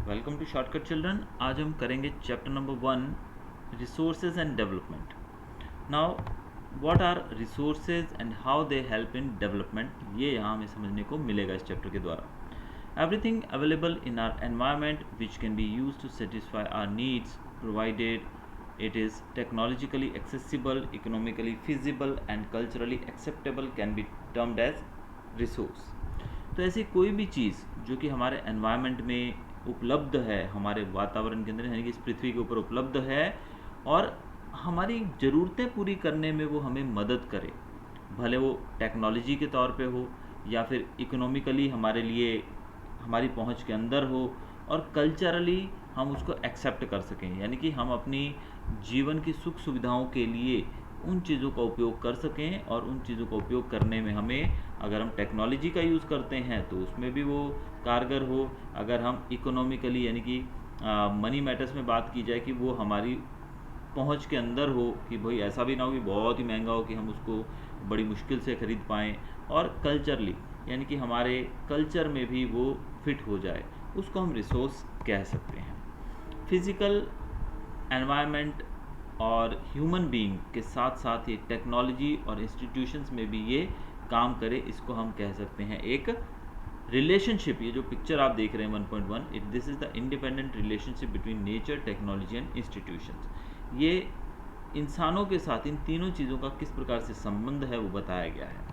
Welcome two shortcut children. आज हम करेंगे chapter number 1, resources and development. Now what are resources and how they help in development, ये यहाँ हमें समझने को मिलेगा इस चैप्टर के द्वारा। Everything available in our environment which can be used to satisfy our needs provided it is technologically accessible, economically feasible and culturally acceptable can be termed as resource. तो ऐसी कोई भी चीज़ जो कि हमारे एनवायरनमेंट में उपलब्ध है, हमारे वातावरण के अंदर यानी कि इस पृथ्वी के ऊपर उपलब्ध है और हमारी ज़रूरतें पूरी करने में वो हमें मदद करे, भले वो टेक्नोलॉजी के तौर पे हो या फिर इकोनॉमिकली हमारे लिए हमारी पहुंच के अंदर हो और कल्चरली हम उसको एक्सेप्ट कर सकें, यानी कि हम अपनी जीवन की सुख सुविधाओं के लिए उन चीज़ों का उपयोग कर सकें। और उन चीज़ों का उपयोग करने में हमें, अगर हम टेक्नोलॉजी का यूज़ करते हैं तो उसमें भी वो कारगर हो। अगर हम इकोनॉमिकली यानी कि मनी मैटर्स में बात की जाए कि वो हमारी पहुंच के अंदर हो, कि भाई ऐसा भी ना हो कि बहुत ही महंगा हो कि हम उसको बड़ी मुश्किल से ख़रीद पाएँ। और कल्चरली यानी कि हमारे कल्चर में भी वो फिट हो जाए, उसको हम रिसोर्स कह सकते हैं। फिज़िकल एनवायरनमेंट और ह्यूमन बीइंग के साथ साथ ये टेक्नोलॉजी और इंस्टीट्यूशंस में भी ये काम करे, इसको हम कह सकते हैं एक रिलेशनशिप। ये जो पिक्चर आप देख रहे हैं 1.1, this is the independent relationship between nature, technology and institutions. ये इंसानों के साथ इन तीनों चीज़ों का किस प्रकार से संबंध है वो बताया गया है।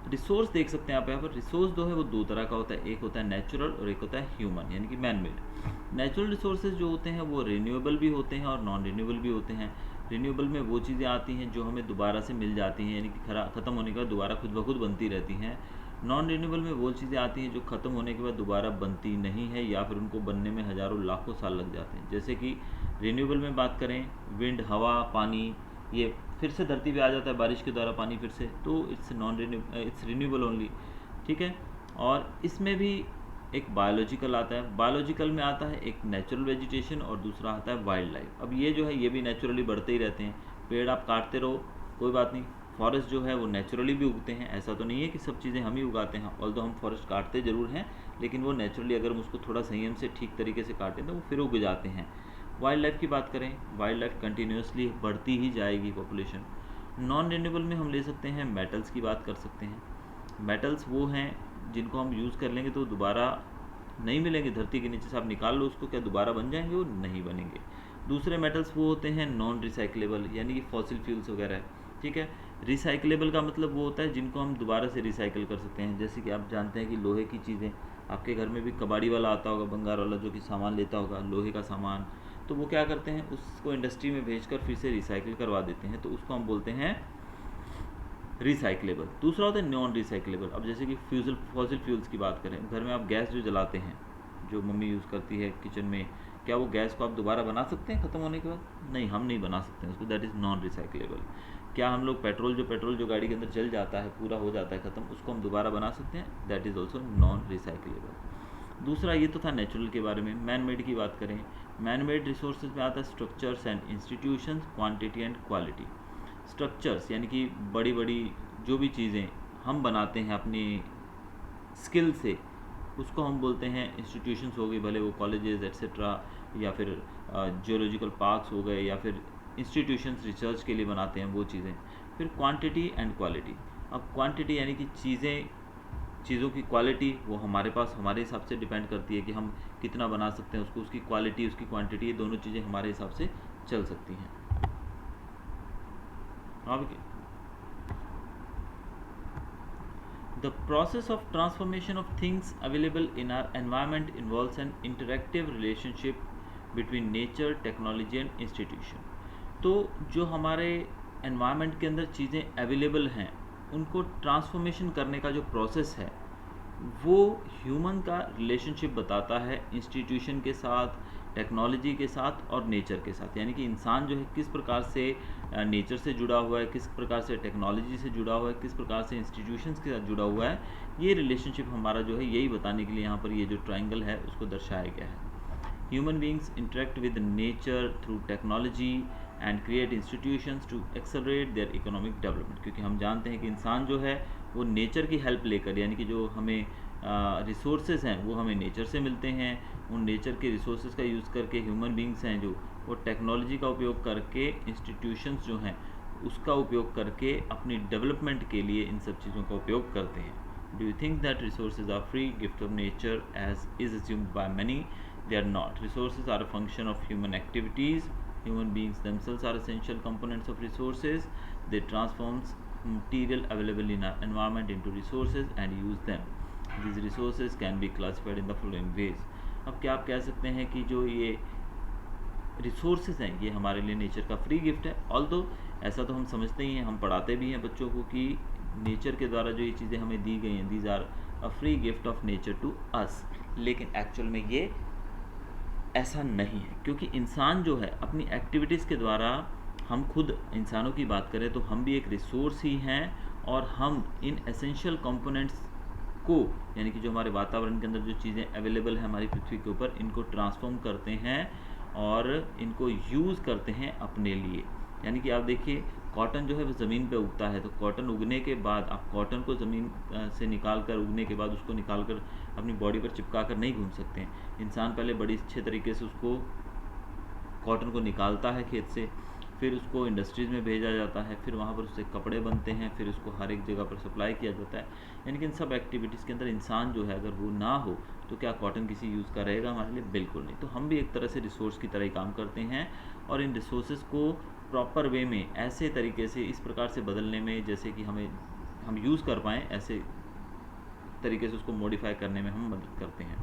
रिसोर्स देख सकते हैं आप यहाँ पर। रिसोर्स जो है वो दो तरह का होता है, एक होता है नेचुरल और एक होता है ह्यूमन यानी कि मैन मेड। नेचुरल रिसोर्सेज जो होते हैं वो रिन्यूएबल भी होते हैं और नॉन रिन्यूएबल भी होते हैं। रिन्यूएबल में वो चीज़ें आती हैं जो हमें दोबारा से मिल जाती हैं, यानी कि ख़त्म होने के बाद दोबारा खुद ब खुद बनती रहती हैं। नॉन रिन्यूएबल में वो चीज़ें आती हैं जो ख़त्म होने के बाद दोबारा बनती नहीं है या फिर उनको बनने में हज़ारों लाखों साल लग जाते हैं। जैसे कि रिन्यूएबल में बात करें, विंड, हवा, पानी, ये फिर से धरती पे आ जाता है बारिश के द्वारा पानी फिर से, तो इट्स रिन्यूएबल ओनली, ठीक है। और इसमें भी एक बायोलॉजिकल आता है। बायोलॉजिकल में आता है एक नेचुरल वेजिटेशन और दूसरा आता है वाइल्ड लाइफ। अब ये जो है ये भी नेचुरली बढ़ते ही रहते हैं। पेड़ आप काटते रहो कोई बात नहीं, फॉरेस्ट जो है वो नेचुरली भी उगते हैं। ऐसा तो नहीं है कि सब चीज़ें हम ही उगाते हैं, ऑल्दो हम फॉरेस्ट काटते ज़रूर हैं, लेकिन वो नेचुरली अगर हम उसको थोड़ा संयम से ठीक तरीके से काटें तो वो फिर उग जाते हैं। वाइल्ड लाइफ की बात करें, वाइल्ड लाइफ कंटिन्यूसली बढ़ती ही जाएगी पॉपुलेशन। नॉन रिन्यूएबल में हम ले सकते हैं मेटल्स की बात कर सकते हैं। मेटल्स वो हैं जिनको हम यूज़ कर लेंगे तो दोबारा नहीं मिलेंगे, धरती के नीचे से आप निकाल लो उसको, क्या दोबारा बन जाएंगे? वो नहीं बनेंगे। दूसरे मेटल्स वो होते हैं नॉन रिसाइकलेबल यानी कि फॉसिल फ्यूल्स वगैरह है, ठीक है। रिसाइकलेबल का मतलब वो होता है जिनको हम दोबारा से रिसाइकिल कर सकते हैं। जैसे कि आप जानते हैं कि लोहे की चीज़ें, आपके घर में भी कबाड़ी वाला आता होगा, भंगार वाला, जो कि सामान लेता होगा लोहे का सामान, तो वो क्या करते हैं उसको इंडस्ट्री में भेजकर फिर से रिसाइकिल करवा देते हैं, तो उसको हम बोलते हैं रिसाइकलेबल। दूसरा होता है नॉन रिसाइकलेबल। अब जैसे कि फॉसिल फ्यूल्स की बात करें, घर में आप गैस जो जलाते हैं, जो मम्मी यूज़ करती है किचन में, क्या वो गैस को आप दोबारा बना सकते हैं ख़त्म होने के बाद? नहीं, हम नहीं बना सकते हैं उसको, दैट इज़ नॉन रिसाइकलेबल। क्या हम लोग पेट्रोल जो गाड़ी के अंदर जल जाता है, पूरा हो जाता है ख़त्म, उसको हम दोबारा बना सकते हैं? That is also non recyclable. दूसरा ये तो था नेचुरल के बारे में। मैन मेड की बात करें, मैन मेड रिसोर्सेज में आता है structures and institutions, quantity and quality. Structures यानी कि बड़ी बड़ी जो भी चीज़ें हम बनाते हैं अपनी स्किल से, उसको हम बोलते हैं इंस्टीट्यूशंस हो गई, भले वो कॉलेजेस एक्सेट्रा या फिर जियोलॉजिकल पार्क्स हो गए या फिर इंस्टीट्यूशंस रिसर्च के लिए बनाते हैं वो चीज़ें। फिर क्वांटिटी एंड क्वालिटी। अब क्वांटिटी यानी कि चीज़ों की क्वालिटी वो हमारे पास हमारे हिसाब से डिपेंड करती है कि हम कितना बना सकते हैं उसको, उसकी क्वालिटी उसकी क्वांटिटी, ये दोनों चीज़ें हमारे हिसाब से चल सकती हैं। अब the process of transformation of things available in our environment involves an interactive relationship between nature, technology and institution। तो जो हमारे environment के अंदर चीज़ें अवेलेबल हैं उनको ट्रांसफॉर्मेशन करने का जो प्रोसेस है वो ह्यूमन का रिलेशनशिप बताता है इंस्टीट्यूशन के साथ, टेक्नोलॉजी के साथ और नेचर के साथ। यानी कि इंसान जो है किस प्रकार से नेचर से जुड़ा हुआ है, किस प्रकार से टेक्नोलॉजी से जुड़ा हुआ है, किस प्रकार से इंस्टीट्यूशंस के साथ जुड़ा हुआ है, ये रिलेशनशिप हमारा जो है यही बताने के लिए यहाँ पर ये जो ट्राइंगल है उसको दर्शाया गया है। Human beings interact with nature through technology and create institutions to accelerate their economic development. क्योंकि हम जानते हैं कि इंसान जो है वो नेचर की हेल्प लेकर, यानी कि जो हमें रिसोर्सेज हैं वो हमें नेचर से मिलते हैं, उन नेचर के रिसोर्सेज का यूज़ करके ह्यूमन बींग्स हैं जो वो टेक्नोलॉजी का उपयोग करके, इंस्टीट्यूशंस जो हैं उसका उपयोग करके अपनी डेवलपमेंट के लिए इन सब चीज़ों का उपयोग करते हैं. Do you think that resources are free gift of nature as is assumed by many? They are not. Resources are a function of human activities. Human beings themselves are essential components of resources. They transform material available in our environment into resources and use them. These resources can be classified in the following ways. अब क्या आप कह सकते हैं कि जो ये resources हैं ये हमारे लिए नेचर का फ्री गिफ्ट है. ऑल्दो ऐसा तो हम समझते ही हैं, हम पढ़ाते भी हैं बच्चों को कि नेचर के द्वारा जो ये चीज़ें हमें दी गई हैं, these are a free gift of nature to us. लेकिन एक्चुअल में ये ऐसा नहीं है, क्योंकि इंसान जो है अपनी एक्टिविटीज़ के द्वारा, हम खुद इंसानों की बात करें तो हम भी एक रिसोर्स ही हैं, और हम इन एसेंशियल कंपोनेंट्स को, यानी कि जो हमारे वातावरण के अंदर जो चीज़ें अवेलेबल हैं हमारी पृथ्वी के ऊपर, इनको ट्रांसफॉर्म करते हैं और इनको यूज़ करते हैं अपने लिए. यानी कि आप देखिए कॉटन जो है वो ज़मीन पे उगता है, तो कॉटन उगने के बाद आप कॉटन को ज़मीन से निकाल कर, उगने के बाद उसको निकाल कर अपनी बॉडी पर चिपका कर नहीं घूम सकते हैं. इंसान पहले बड़ी अच्छे तरीके से उसको कॉटन को निकालता है खेत से, फिर उसको इंडस्ट्रीज़ में भेजा जाता है, फिर वहाँ पर उससे कपड़े बनते हैं, फिर उसको हर एक जगह पर सप्लाई किया जाता है. यानी कि इन सब एक्टिविटीज़ के अंदर इंसान जो है अगर वो ना हो तो क्या कॉटन किसी यूज़ का रहेगा हमारे लिए? बिल्कुल नहीं. तो हम भी एक तरह से रिसोर्स की तरह ही काम करते हैं, और इन रिसोर्सेज को प्रॉपर वे में, ऐसे तरीके से, इस प्रकार से बदलने में, जैसे कि हम यूज़ कर पाएँ, ऐसे तरीके से उसको मॉडिफाई करने में हम मदद करते हैं.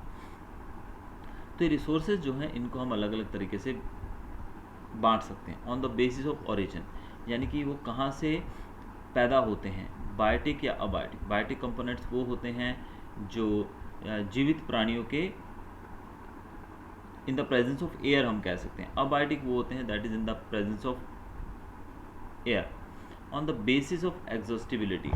तो ये रिसोर्सेज जो हैं इनको हम अलग अलग तरीके से बांट सकते हैं on the basis of origin, यानी कि वो कहाँ से पैदा होते हैं, बायोटिक या अबायोटिक. बायोटिक कंपोनेंट्स वो होते हैं जो जीवित प्राणियों के in the presence of air हम कह सकते हैं. अबायोटिक वो होते हैं that is in the presence of air. On the basis of exhaustibility,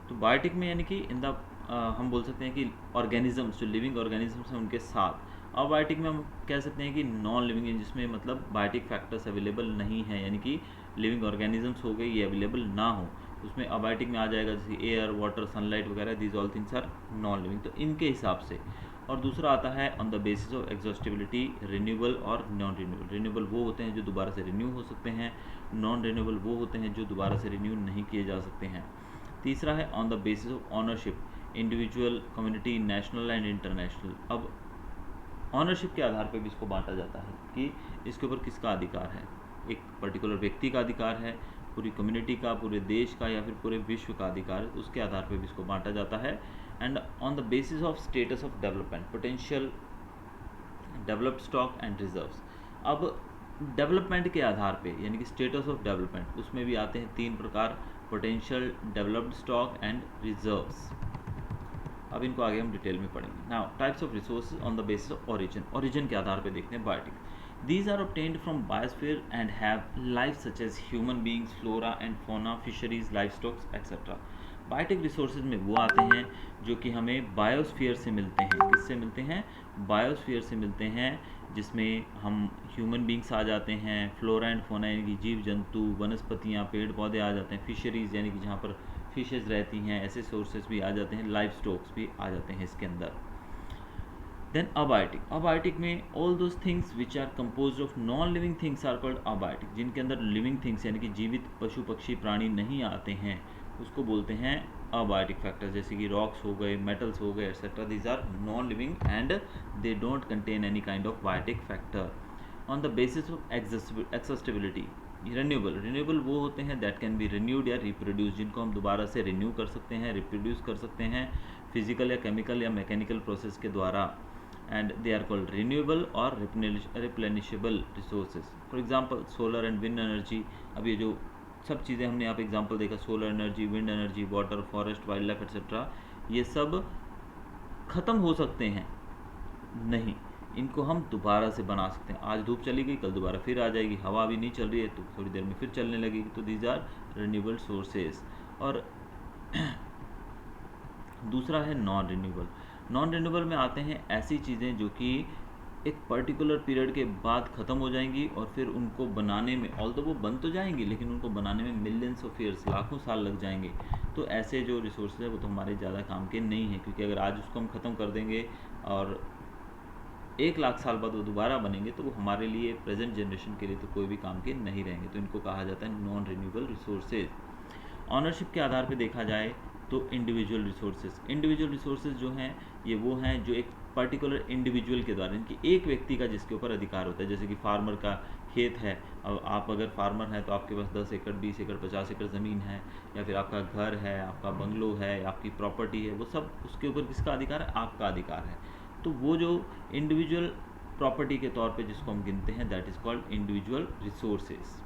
तो बायोटिक में यानी कि इन द हम बोल सकते हैं कि ऑर्गेनिजम्स, जो लिविंग ऑर्गेनिजम्स हैं उनके साथ. अबायोटिक में हम कह सकते हैं कि नॉन लिविंग, जिसमें मतलब बायोटिक फैक्टर्स अवेलेबल नहीं है, यानी कि लिविंग ऑर्गेनिजम्स हो गए ये अवेलेबल ना हो, उसमें अबायोटिक में आ जाएगा, जैसे एयर, वाटर, सनलाइट वगैरह, these all things are non living. तो इनके हिसाब से. और दूसरा आता है on the basis of exhaustibility, renewable और नॉन रिन्यूएबल. रिन्यूएबल वो होते हैं जो दोबारा से रिन्यू हो सकते हैं, नॉन रिन्यूएबल वो होते हैं जो दोबारा से रिन्यू नहीं किए जा सकते हैं. तीसरा है on the basis of ownership, individual, community, national and international. अब ऑनरशिप के आधार पर भी इसको बांटा जाता है कि इसके ऊपर किसका अधिकार है. एक पर्टिकुलर व्यक्ति का अधिकार है, पूरी कम्युनिटी का, पूरे देश का, या फिर पूरे विश्व का अधिकार है, उसके आधार पर भी इसको बांटा जाता है. And on the basis of status of development, potential, developed stock and reserves. अब डेवलपमेंट के आधार पे, यानी कि स्टेटस ऑफ डेवलपमेंट, उसमें भी आते हैं तीन प्रकार, potential, developed stock and reserves. अब इनको आगे हम डिटेल में पढ़ेंगे. Now types of resources on the basis of origin. Origin के आधार पे देखते हैं biotic. These are obtained from biosphere and have life such as human beings, flora and fauna, fisheries, livestock, etc. Biotic resources में वो आते हैं जो कि हमें बायोस्फीयर से मिलते हैं. किससे मिलते हैं? बायोस्फीयर से मिलते हैं, जिसमें हम ह्यूमन बींग्स आ जाते हैं, फ्लोरा एंड फोना यानी कि जीव जंतु, वनस्पतियाँ, पेड़ पौधे आ जाते हैं, फिशरीज़ यानी कि जहाँ पर फिशेज़ रहती हैं, ऐसे सोर्सेज भी आ जाते हैं, लाइफ स्टॉक्स भी आ जाते हैं इसके अंदर. Then abiotic. अबायोटिक में all those things which are composed of non living things are called abiotic. जिनके अंदर लिविंग थिंग्स यानी कि जीवित पशु पक्षी प्राणी नहीं आते हैं उसको बोलते हैं अबायोटिक फैक्टर्स, जैसे कि रॉक्स हो गए, मेटल्स हो गए, etcetera. These are non living and they don't contain any kind of biotic factor. On the basis of exhaustibility, renewable. Renewable वो होते हैं दैट कैन बी रिन्यूड या रिप्रोड्यूस, जिनको हम दोबारा से रिन्यू कर सकते हैं, रिप्रोड्यूस कर सकते हैं फिजिकल या केमिकल या मैकेनिकल प्रोसेस के द्वारा. and they are called renewable or replenishable resources. For example solar and wind energy. अब ये जो सब चीज़ें हमने यहाँ पे एग्जांपल देखा, solar energy, wind energy, water, forest, wild life etcetera, ये सब ख़त्म हो सकते हैं नहीं, इनको हम दोबारा से बना सकते हैं. आज धूप चली गई, कल दोबारा फिर आ जाएगी, हवा अभी नहीं चल रही है तो थोड़ी देर में फिर चलने लगेगी. तो दीज आर रिन्यूएबल सोर्सेज. और दूसरा है नॉन रिन्यूएबल. नॉन रिन्यूएबल में आते हैं ऐसी चीज़ें जो कि एक पर्टिकुलर पीरियड के बाद ख़त्म हो जाएंगी और फिर उनको बनाने में, ऑल्दो वो बन तो जाएंगी लेकिन उनको बनाने में मिलियंस ऑफ ईयर्स, लाखों साल लग जाएंगे। तो ऐसे जो रिसोर्सेज है वो तो हमारे ज़्यादा काम के नहीं हैं, क्योंकि अगर आज उसको हम ख़त्म कर देंगे और 1 लाख साल बाद वो दोबारा बनेंगे तो वो हमारे लिए, प्रेजेंट जनरेशन के लिए तो कोई भी काम के नहीं रहेंगे। तो इनको कहा जाता है नॉन रिन्यूएबल रिसोर्सेज। ऑनरशिप के आधार पे देखा जाए तो इंडिविजुअल रिसोर्सेज जो हैं ये वो हैं जो एक पर्टिकुलर इंडिविजुअल के द्वारा, इनकी एक व्यक्ति का जिसके ऊपर अधिकार होता है। जैसे कि फार्मर का खेत है, अब आप अगर फार्मर हैं तो आपके पास 10 एकड़, 20 एकड़, 50 एकड़ ज़मीन है, या फिर आपका घर है, आपका बंगलो है, आपकी प्रॉपर्टी है, वो सब उसके ऊपर किसका अधिकार है? आपका अधिकार है। तो वो जो इंडिविजुअल प्रॉपर्टी के तौर पे जिसको हम गिनते हैं, that is called individual resources.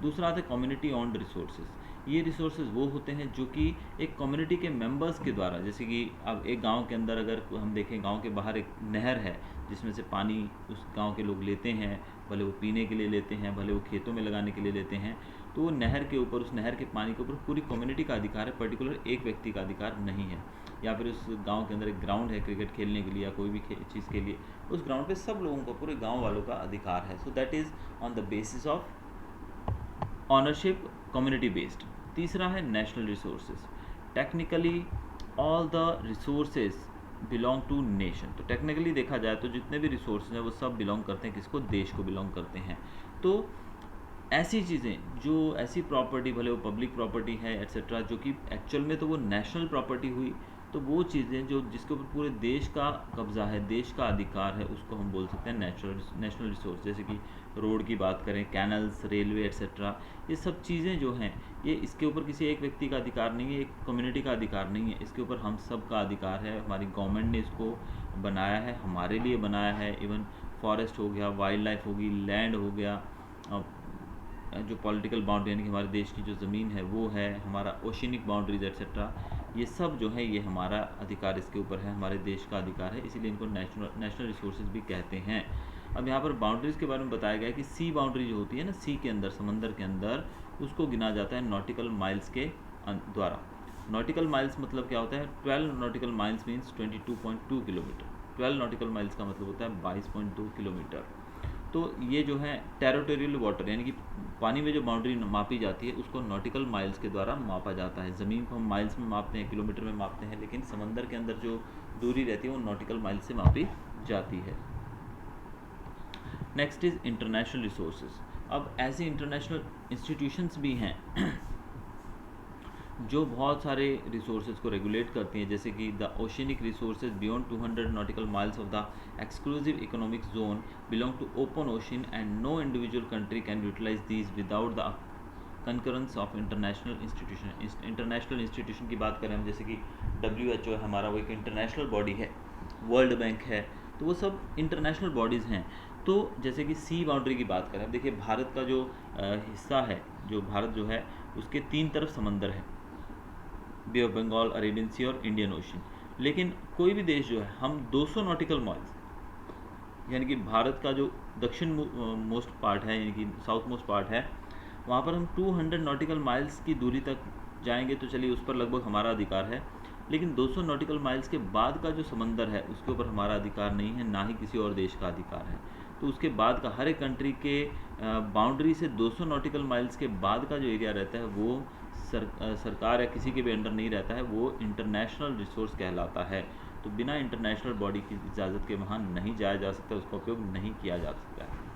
दूसरा आता है कम्युनिटी ऑन्ड रिसोर्सेज। ये रिसोर्सेज वो होते हैं जो कि एक कम्युनिटी के मेंबर्स के द्वारा, जैसे कि अब एक गांव के अंदर अगर हम देखें, गांव के बाहर एक नहर है जिसमें से पानी उस गांव के लोग लेते हैं, भले वो पीने के लिए लेते हैं, भले वो खेतों में लगाने के लिए लेते हैं, तो वो नहर के ऊपर, उस नहर के पानी के ऊपर पूरी कम्युनिटी का अधिकार है, पर्टिकुलर एक व्यक्ति का अधिकार नहीं है। या फिर उस गांव के अंदर एक ग्राउंड है क्रिकेट खेलने के लिए या कोई भी चीज़ के लिए, उस ग्राउंड पे सब लोगों को, पूरे गांव वालों का अधिकार है। So that is on the basis of ownership, community based. तीसरा है national resources. Technically all the resources belong to nation. तो टेक्निकली देखा जाए तो जितने भी रिसोर्सेज हैं वो सब बिलोंग करते हैं किसको? देश को बिलोंग करते हैं। तो ऐसी चीज़ें, जो ऐसी प्रॉपर्टी, भले वो पब्लिक प्रॉपर्टी है एट्सेट्रा, जो कि एक्चुअल में तो वो नेशनल प्रॉपर्टी हुई, तो वो चीज़ें जो जिसके ऊपर पूरे देश का कब्जा है, देश का अधिकार है, उसको हम बोल सकते हैं नेशनल रिसोर्स। जैसे कि रोड की बात करें, कैनल्स, रेलवे एट्सेट्रा, ये सब चीज़ें जो हैं, ये इसके ऊपर किसी एक व्यक्ति का अधिकार नहीं है, एक कम्युनिटी का अधिकार नहीं है, इसके ऊपर हम सब का अधिकार है। हमारी गवर्नमेंट ने इसको बनाया है, हमारे लिए बनाया है। इवन फॉरेस्ट हो गया, वाइल्ड लाइफ होगी, लैंड हो गया, जो पॉलिटिकल बाउंड्री यानी कि हमारे देश की जो ज़मीन है वो है, हमारा ओशिनिक बाउंड्रीज एट्सेट्रा, ये सब जो है ये हमारा अधिकार इसके ऊपर है, हमारे देश का अधिकार है, इसीलिए इनको नेशनल रिसोर्सेज भी कहते हैं। अब यहाँ पर बाउंड्रीज़ के बारे में बताया गया है कि सी बाउंड्री जो होती है ना, सी के अंदर, समंदर के अंदर, उसको गिना जाता है नॉटिकल माइल्स के द्वारा। नॉटिकल माइल्स मतलब क्या होता है? 12 nautical miles means 22.2 kilometre. 12 nautical miles का मतलब होता है 22.2 किलोमीटर। तो ये जो है टेरिटोरियल वाटर, यानी कि पानी में जो बाउंड्री मापी जाती है उसको नॉटिकल माइल्स के द्वारा मापा जाता है। ज़मीन को हम माइल्स में मापते हैं, किलोमीटर में मापते हैं, लेकिन समंदर के अंदर जो दूरी रहती है वो नॉटिकल माइल्स से मापी जाती है। Next is international resources. अब ऐसे इंटरनेशनल इंस्टीट्यूशंस भी हैं जो बहुत सारे रिसोर्सेज को रेगुलेट करती हैं, जैसे कि the oceanic resources beyond 200 nautical miles of the exclusive economic zone belong to open ocean and no individual country can utilise these without the concurrence of international institution. International institution की बात करें हम, जैसे कि WHO है हमारा, वो एक इंटरनेशनल बॉडी है, वर्ल्ड बैंक है, तो वो सब इंटरनेशनल बॉडीज़ हैं। तो जैसे कि सी बाउंड्री की बात करें, देखिए भारत का जो हिस्सा है, जो भारत जो है उसके 3 तरफ समंदर है, बे ऑफ बंगाल, अरेबियन सी और इंडियन ओशन। लेकिन कोई भी देश जो है, हम 200 नॉटिकल माइल्स, यानी कि भारत का जो दक्षिण मोस्ट पार्ट है, यानी कि साउथ मोस्ट पार्ट है, वहाँ पर हम 200 नॉटिकल माइल्स की दूरी तक जाएंगे तो चलिए उस पर लगभग हमारा अधिकार है। लेकिन 200 नॉटिकल माइल्स के बाद का जो समंदर है उसके ऊपर हमारा अधिकार नहीं है, ना ही किसी और देश का अधिकार है। तो उसके बाद का हर एक कंट्री के बाउंड्री से 200 नॉटिकल माइल्स के बाद का जो एरिया रहता है वो सरकार या किसी के भी अंडर नहीं रहता है, वो इंटरनेशनल रिसोर्स कहलाता है। तो बिना इंटरनेशनल बॉडी की इजाज़त के वहाँ नहीं जाया जा सकता, उसका उपयोग नहीं किया जा सकता है।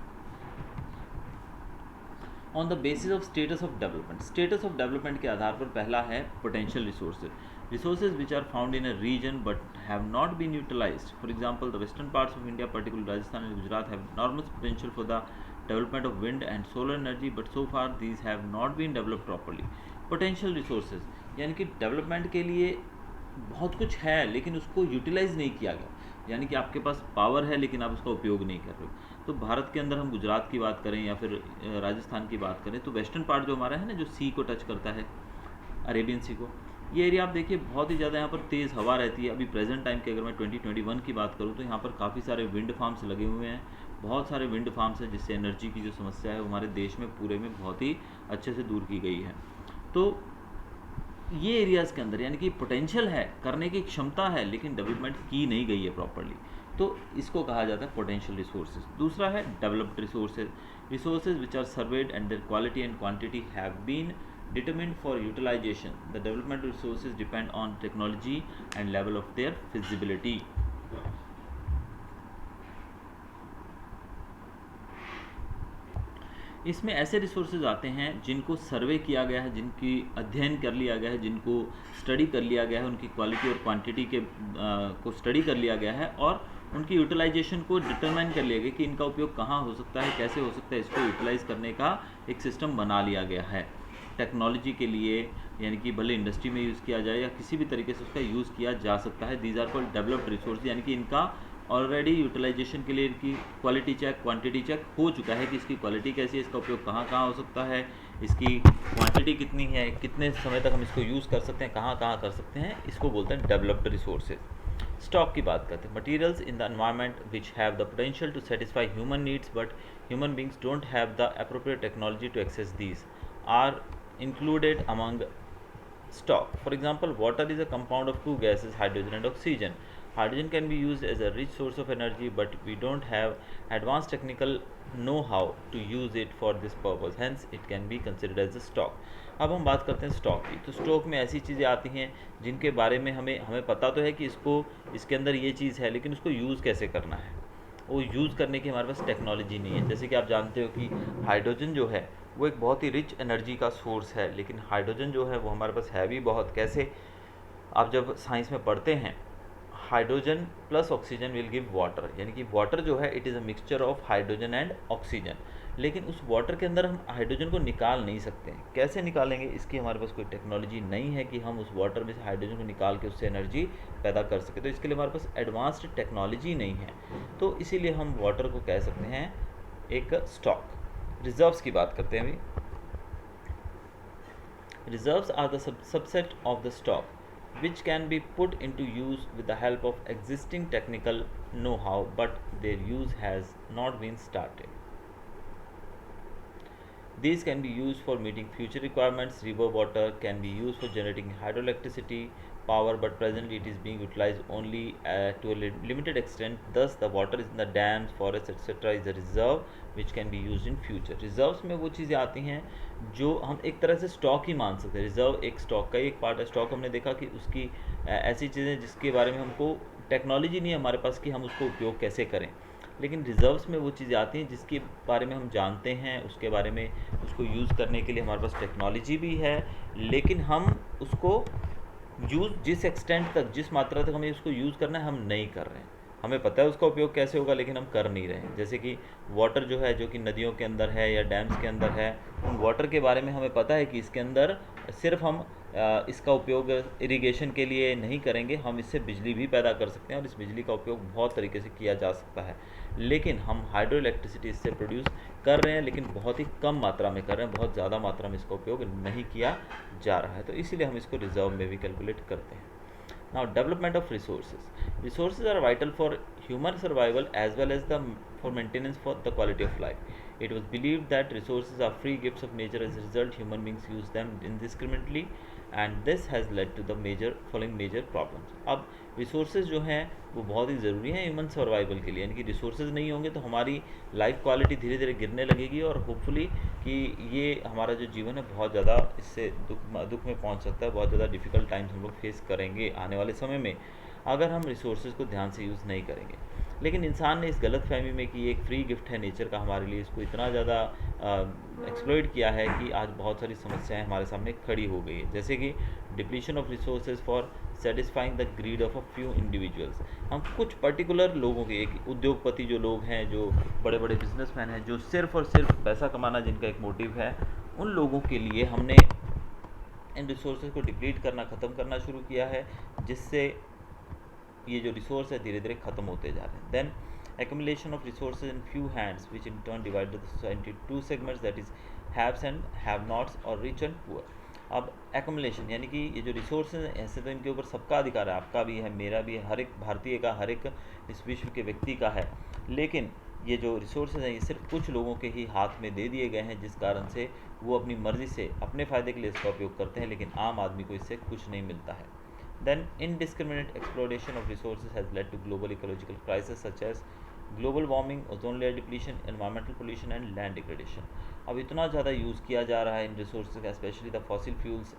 On the basis of status of development. Status of development के आधार पर पहला है potential resources, resources which are found in a region but have not been utilised. For example, the western parts of India, particularly Rajasthan and Gujarat, have enormous potential for the development of wind and solar energy, but so far these have not been developed properly. Potential resources यानी कि development के लिए बहुत कुछ है लेकिन उसको utilise नहीं किया गया, यानी कि आपके पास पावर है लेकिन आप उसका उपयोग नहीं कर रहे हो। तो भारत के अंदर हम गुजरात की बात करें या फिर राजस्थान की बात करें, तो वेस्टर्न पार्ट जो हमारा है ना, जो सी को टच करता है, अरेबियन सी को, ये एरिया आप देखिए बहुत ही ज़्यादा यहाँ पर तेज़ हवा रहती है। अभी प्रेजेंट टाइम की अगर मैं 2021 की बात करूँ तो यहाँ पर काफ़ी सारे विंड फार्म्स लगे हुए हैं, बहुत सारे विंड फार्म्स हैं, जिससे एनर्जी की जो समस्या है हमारे देश में पूरे में बहुत ही अच्छे से दूर की गई है। तो ये एरियाज़ के अंदर यानी कि पोटेंशियल है, करने की क्षमता है, लेकिन डेवलपमेंट की नहीं गई है प्रॉपरली। तो इसको कहा जाता है पोटेंशियल रिसोर्सेज। दूसरा है developed resources, resources which are surveyed and their quality and quantity have been determined for utilization. The development resources depend on technology and level of their feasibility. इसमें ऐसे रिसोर्सेज आते हैं जिनको सर्वे किया गया है, जिनकी अध्ययन कर लिया गया है, जिनको स्टडी कर लिया गया है, उनकी क्वालिटी और क्वांटिटी के को स्टडी कर लिया गया है और उनकी यूटिलाइजेशन को डिटरमाइन कर लिया गया कि इनका उपयोग कहाँ हो सकता है, कैसे हो सकता है, इसको यूटिलाइज करने का एक सिस्टम बना लिया गया है। टेक्नोलॉजी के लिए, यानी कि भले इंडस्ट्री में यूज़ किया जाए या किसी भी तरीके से उसका यूज़ किया जा सकता है। These are called developed resource, यानी कि इनका ऑलरेडी यूटिलाइजेशन के लिए इनकी क्वालिटी चेक, क्वांटिटी चेक हो चुका है कि इसकी क्वालिटी कैसी है, इसका उपयोग कहाँ कहाँ हो सकता है, इसकी क्वांटिटी कितनी है, कितने समय तक हम इसको यूज़ कर सकते हैं, कहाँ कहाँ कर सकते हैं, इसको बोलते हैं डेवलप्ड रिसोर्सेज। स्टॉक की बात करते हैं। Materials in the environment which have the potential to satisfy human needs but human beings don't have the appropriate technology to access these are included among stock. For example, water is a compound of two gases, hydrogen and oxygen. Hydrogen can be used as a rich source of energy, but we don't have advanced technical know-how to use it for this purpose. Hence, it can be considered as a stock. अब हम बात करते हैं stock की। तो stock में ऐसी चीज़ें आती हैं जिनके बारे में हमें पता तो है कि इसके अंदर ये चीज़ है, लेकिन उसको यूज़ कैसे करना है, वो यूज़ करने की हमारे पास टेक्नोलॉजी नहीं है। जैसे कि आप जानते हो कि हाइड्रोजन जो है वो एक बहुत ही रिच एनर्जी का सोर्स है, लेकिन हाइड्रोजन जो है वो हमारे पास है भी बहुत। कैसे? आप जब साइंस में पढ़ते हैं, hydrogen plus oxygen will give water, यानी कि वाटर जो है it is a mixture of hydrogen and oxygen. लेकिन उस वाटर के अंदर हम हाइड्रोजन को निकाल नहीं सकते हैं। कैसे निकालेंगे? इसकी हमारे पास कोई टेक्नोलॉजी नहीं है कि हम उस वाटर में से हाइड्रोजन को निकाल के उससे एनर्जी पैदा कर सके। तो इसके लिए हमारे पास एडवांस्ड टेक्नोलॉजी नहीं है, तो इसीलिए हम वाटर को कह सकते हैं एक स्टॉक। रिजर्व्स की बात करते हैं अभी। Reserves are the subset of the stock which can be put into use with the help of existing technical know-how, but their use has not been started. These can be used for meeting future requirements. River water can be used for generating hydroelectricity power, but presently it is being utilized only to a limited extent. Thus, the water in the dams, forests, etc. is a reserve which can be used in future. Reserves में वो चीज़ें आती हैं जो हम एक तरह से स्टॉक ही मान सकते हैं। रिजर्व एक स्टॉक का एक पार्ट है। स्टॉक हमने देखा कि उसकी ऐसी चीज़ें जिसके बारे में हमको टेक्नोलॉजी नहीं है हमारे पास कि हम उसको उपयोग कैसे करें, लेकिन रिजर्व्स में वो चीज़ें आती हैं जिसके बारे में हम जानते हैं, उसके बारे में उसको यूज़ करने के लिए हमारे पास टेक्नोलॉजी भी है, लेकिन हम उसको यूज़ जिस एक्सटेंट तक, जिस मात्रा तक हमें उसको यूज़ करना है, हम नहीं कर रहे हैं। हमें पता है उसका उपयोग कैसे होगा, लेकिन हम कर नहीं रहे हैं। जैसे कि वाटर जो है, जो कि नदियों के अंदर है या डैम्स के अंदर है, उन वाटर के बारे में हमें पता है कि इसके अंदर सिर्फ हम इसका उपयोग इरिगेशन के लिए नहीं करेंगे, हम इससे बिजली भी पैदा कर सकते हैं और इस बिजली का उपयोग बहुत तरीके से किया जा सकता है। लेकिन हम हाइड्रो इलेक्ट्रिसिटी इससे प्रोड्यूस कर रहे हैं, लेकिन बहुत ही कम मात्रा में कर रहे हैं, बहुत ज़्यादा मात्रा में इसका उपयोग नहीं किया जा रहा है। तो इसीलिए हम इसको रिजर्व में भी कैलकुलेट करते हैं। Now, development of resources. Resources are vital for human survival as well as for maintenance for the quality of life. It was believed that resources are free gifts of nature. As a result, human beings use them indiscriminately, and this has led to the following major problems. अब resources जो हैं वो बहुत ही ज़रूरी हैं human survival के लिए, यानी कि रिसोर्सेज नहीं होंगे तो हमारी लाइफ क्वालिटी धीरे धीरे गिरने लगेगी और होपफुली कि ये हमारा जो जीवन है बहुत ज़्यादा इससे दुख में पहुंच सकता है। बहुत ज़्यादा डिफ़िकल्ट टाइम्स हम लोग फेस करेंगे आने वाले समय में अगर हम रिसोर्सेज को ध्यान से यूज़ नहीं करेंगे। लेकिन इंसान ने इस गलत फहमी में कि ये एक फ्री गिफ्ट है नेचर का हमारे लिए, इसको इतना ज़्यादा एक्सप्लॉइट किया है कि आज बहुत सारी समस्याएं हमारे सामने खड़ी हो गई है। जैसे कि depletion of resources for satisfying the greed of a few individuals. हम कुछ पर्टिकुलर लोगों के, एक उद्योगपति जो लोग हैं, जो बड़े बड़े बिजनेसमैन हैं, जो सिर्फ और सिर्फ पैसा कमाना जिनका एक मोटिव है, उन लोगों के लिए हमने इन रिसोर्सेज को डिप्लीट करना, ख़त्म करना शुरू किया है, जिससे ये जो रिसोर्स है धीरे धीरे ख़त्म होते जा रहे हैं। Then accumulation of resources in few hands, which in turn divided the society into two segments, that is haves and have nots और rich and poor. अब accumulation यानी कि ये जो रिसोर्सेज हैं ऐसे तो इनके ऊपर सबका अधिकार है, आपका भी है, मेरा भी है, हर एक भारतीय का, हर एक इस विश्व के व्यक्ति का है। लेकिन ये जो रिसोर्सेज हैं ये सिर्फ कुछ लोगों के ही हाथ में दे दिए गए हैं, जिस कारण से वो अपनी मर्ज़ी से अपने फ़ायदे के लिए इसका उपयोग करते हैं, लेकिन आम आदमी को इससे कुछ नहीं मिलता है। Then indiscriminate exploitation of resources has led to global ecological crises such as global warming, ozone layer depletion, environmental pollution and land degradation. अब इतना ज़्यादा यूज़ किया जा रहा है इन रिसोर्स का, स्पेशली द फॉसिल फ्यूल्स,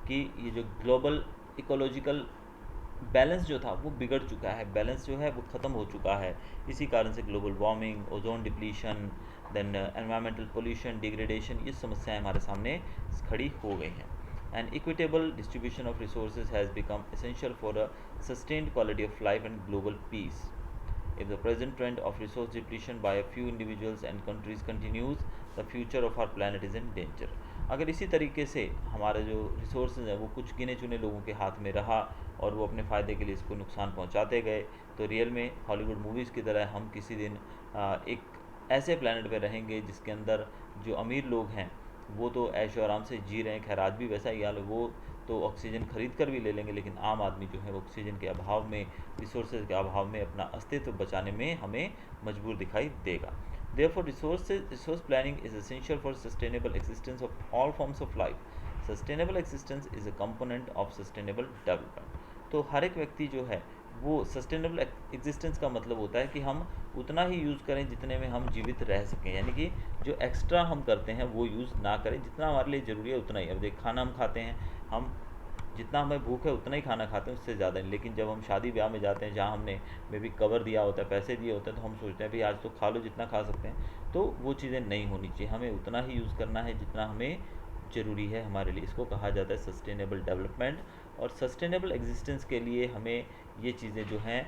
कि ये जो ग्लोबल इकोलॉजिकल बैलेंस जो था वो बिगड़ चुका है, बैलेंस जो है वो ख़त्म हो चुका है। इसी कारण से global warming, ozone depletion, then environmental pollution, degradation, ये समस्याएं हमारे सामने खड़ी हो गई हैं। And equitable distribution of resources has become essential for a sustained quality of life and global peace. If the present trend of resource depletion by a few individuals and countries continues, the future of our planet is in danger. अगर इसी तरीके से हमारे जो resources हैं वो कुछ गिने चुने लोगों के हाथ में रहा और वो अपने फ़ायदे के लिए इसको नुकसान पहुंचाते गए, तो रियल में हॉलीवुड मूवीज़ की तरह हम किसी दिन एक ऐसे प्लानट पे रहेंगे जिसके अंदर जो अमीर लोग हैं वो तो ऐशो आराम से जी रहे हैं। खैर आज भी वैसा ही हाल है, वो तो ऑक्सीजन खरीद कर भी ले लेंगे, लेकिन आम आदमी जो है ऑक्सीजन के अभाव में, रिसोर्सेज के अभाव में अपना अस्तित्व बचाने में हमें मजबूर दिखाई देगा। Therefore, resource planning is essential for sustainable existence of all forms of life. Sustainable existence is a component of sustainable development. तो हर एक व्यक्ति जो है वो सस्टेनेबल एग्जिस्टेंस का मतलब होता है कि हम उतना ही यूज़ करें जितने में हम जीवित रह सकें, यानी कि जो एक्स्ट्रा हम करते हैं वो यूज़ ना करें, जितना हमारे लिए ज़रूरी है उतना ही। अब देख, खाना हम खाते हैं, हम जितना हमें भूख है उतना ही खाना खाते हैं, उससे ज़्यादा नहीं। लेकिन जब हम शादी ब्याह में जाते हैं जहाँ हमने मे भी कवर दिया होता है, पैसे दिए होते हैं, तो हम सोचते हैं भाई आज तो खा लो जितना खा सकते हैं। तो वो चीज़ें नहीं होनी चाहिए, हमें उतना ही यूज़ करना है जितना हमें ज़रूरी है हमारे लिए। इसको कहा जाता है सस्टेनेबल डेवलपमेंट। और सस्टेनेबल एग्जिस्टेंस के लिए हमें ये चीज़ें जो हैं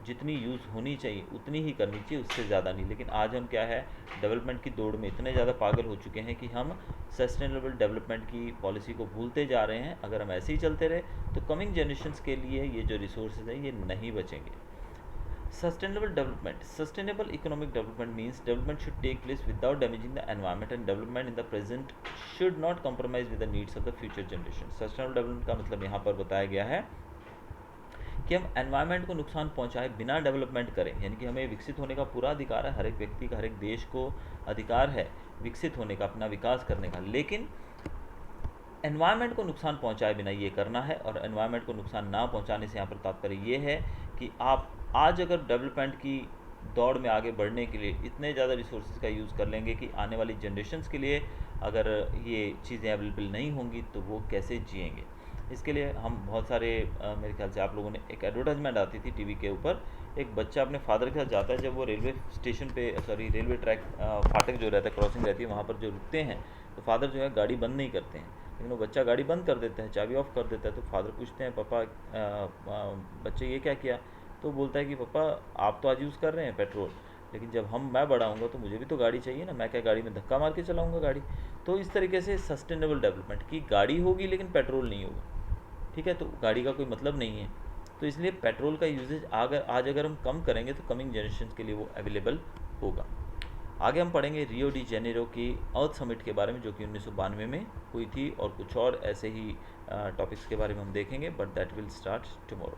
जितनी यूज़ होनी चाहिए उतनी ही करनी चाहिए, उससे ज़्यादा नहीं। लेकिन आज हम क्या है, डेवलपमेंट की दौड़ में इतने ज़्यादा पागल हो चुके हैं कि हम सस्टेनेबल डेवलपमेंट की पॉलिसी को भूलते जा रहे हैं। अगर हम ऐसे ही चलते रहे तो कमिंग जनरेशन्स के लिए ये जो रिसोर्सेज हैं ये नहीं बचेंगे। Sustainable development. Sustainable economic development means development should take place without damaging the environment, and development in the present should not compromise with the needs of the future generation. Sustainable development का मतलब यहाँ पर बताया गया है कि हम environment को नुकसान पहुंचाए बिना डेवलपमेंट करें, यानी कि हमें विकसित होने का पूरा अधिकार है, हर एक व्यक्ति का, हर एक देश को अधिकार है विकसित होने का, अपना विकास करने का, लेकिन एनवायरनमेंट को नुकसान पहुंचाए बिना ये करना है। और एनवायरनमेंट को नुकसान ना पहुंचाने से यहाँ पर तात्पर्य ये है कि आप आज अगर डेवलपमेंट की दौड़ में आगे बढ़ने के लिए इतने ज़्यादा रिसोर्सेज का यूज़ कर लेंगे कि आने वाली जनरेशन्स के लिए अगर ये चीज़ें अवेलेबल नहीं होंगी तो वो कैसे जिएंगे। इसके लिए हम बहुत सारे मेरे ख्याल से आप लोगों ने, एक एडवर्टाइजमेंट आती थी टीवी के ऊपर, एक बच्चा अपने फादर के साथ जाता है, जब वो रेलवे स्टेशन पे, सॉरी रेलवे ट्रैक, फाटक जो रहता है, क्रॉसिंग रहती है, वहाँ पर जो रुकते हैं तो फादर जो है गाड़ी बंद नहीं करते हैं, लेकिन वो बच्चा गाड़ी बंद कर देता है, चाबी ऑफ कर देता है। तो फादर पूछते हैं पापा बच्चे ये क्या किया, तो बोलता है कि पापा आप तो आज यूज़ कर रहे हैं पेट्रोल, लेकिन जब मैं बड़ा हूँगा तो मुझे भी तो गाड़ी चाहिए ना, मैं क्या गाड़ी में धक्का मार के चलाऊँगा गाड़ी। तो इस तरीके से सस्टेनेबल डेवलपमेंट की गाड़ी होगी लेकिन पेट्रोल नहीं होगा, ठीक है, तो गाड़ी का कोई मतलब नहीं है। तो इसलिए पेट्रोल का यूजेज आज अगर हम कम करेंगे तो कमिंग जनरेशन के लिए वो अवेलेबल होगा। आगे हम पढ़ेंगे रियो डी जेनेरो की अर्थ समिट के बारे में, जो कि 1992 में हुई थी, और कुछ और ऐसे ही टॉपिक्स के बारे में हम देखेंगे, but that will start tomorrow.